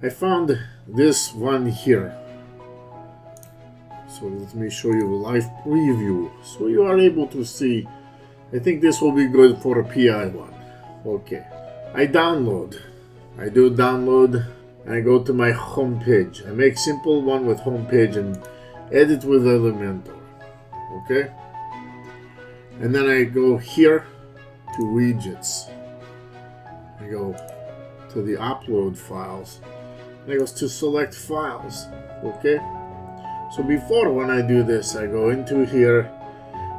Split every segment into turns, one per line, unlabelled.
I found this one here. So let me show you a live preview so you are able to see. I think this will be good for a PI one. Okay, I download. I do download and I go to my home page. I make simple one with home page and edit with Elementor. Okay, and then I go here to widgets. I go to the upload files. And I go to select files. Okay. So before, when I do this, I go into here,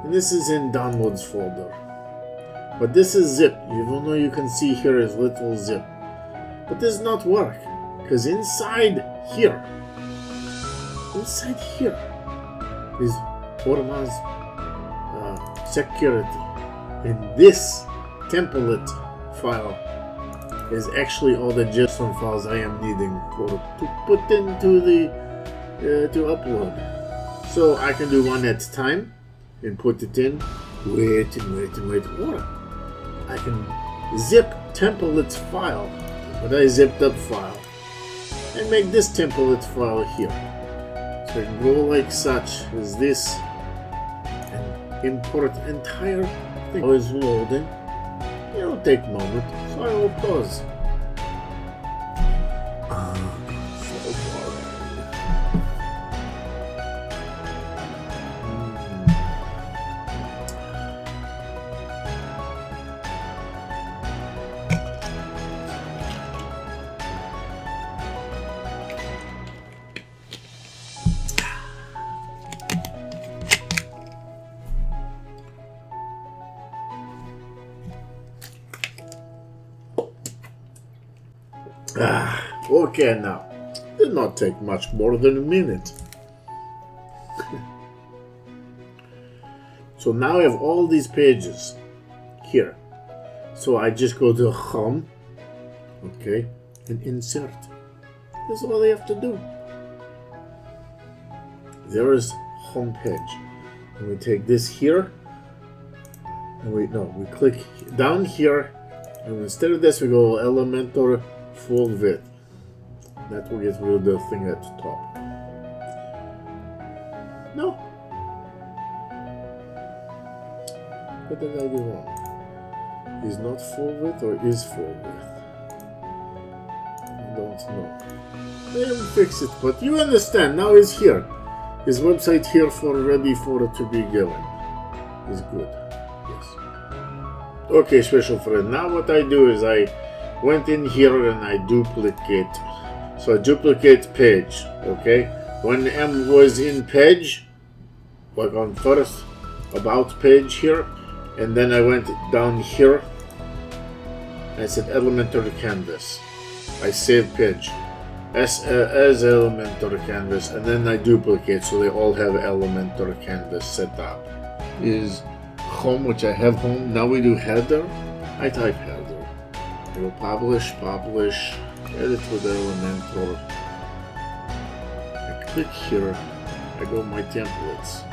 and this is in downloads folder. But this is zip, even though you can see here is little zip. But this does not work, because inside here is Orma's security. And this template file is actually all the JSON files I am needing to put into the to upload. So I can do one at a time and put it in. Wait. Or I can zip templates file, but I zipped up file, and make this template file here. So I can go like such as this and import entire thing. Always loading. It'll take a moment, so I will pause. Okay, now, did not take much more than a minute. So now I have all these pages here. So I just go to home, okay, and insert. That's all I have to do. There is home page. And we take this here, and we click down here, and instead of this we go Elementor full width. That will get rid of the thing at the top. No. What did I do wrong? Is not full width or is full width? I don't know. I didn't fix it, but you understand. Now it's here. His website here ready for it to be given. Is good. Yes. Okay, special friend. Now what I do is I went in here and I duplicate. So I duplicate page, okay? When M was in page, like on first about page here, and then I went down here, and I said Elementor canvas. I save page as Elementor canvas, and then I duplicate so they all have Elementor canvas set up. Is home, which I have home. Now we do header. I type header. I go publish. Edit with Elementor. I click here, I go my templates,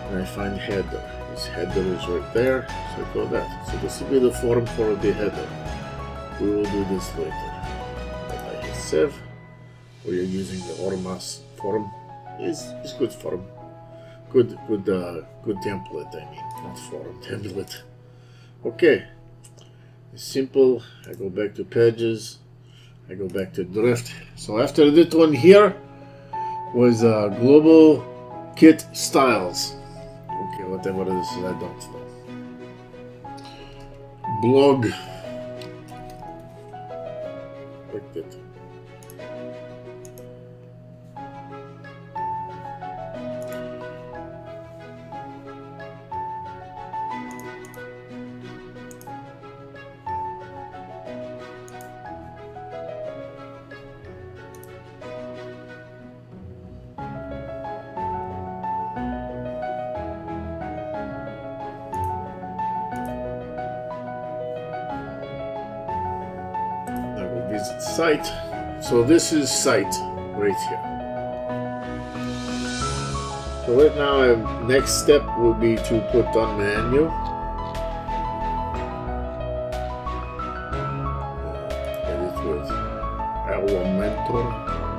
and I find header. This header is right there, so I go that. So this will be the form for the header. We will do this later. But I hit save. We are using the Ormas form. It's good form. Good template, I mean, not form, template. Okay. It's simple. I go back to pages. I go back to drift. So after this one here was global kit styles. Okay, whatever this is, I don't know. Blog. Like that. Visit site. So this is site right here. So right now, next step will be to put on menu. Edit with Elementor. Elementor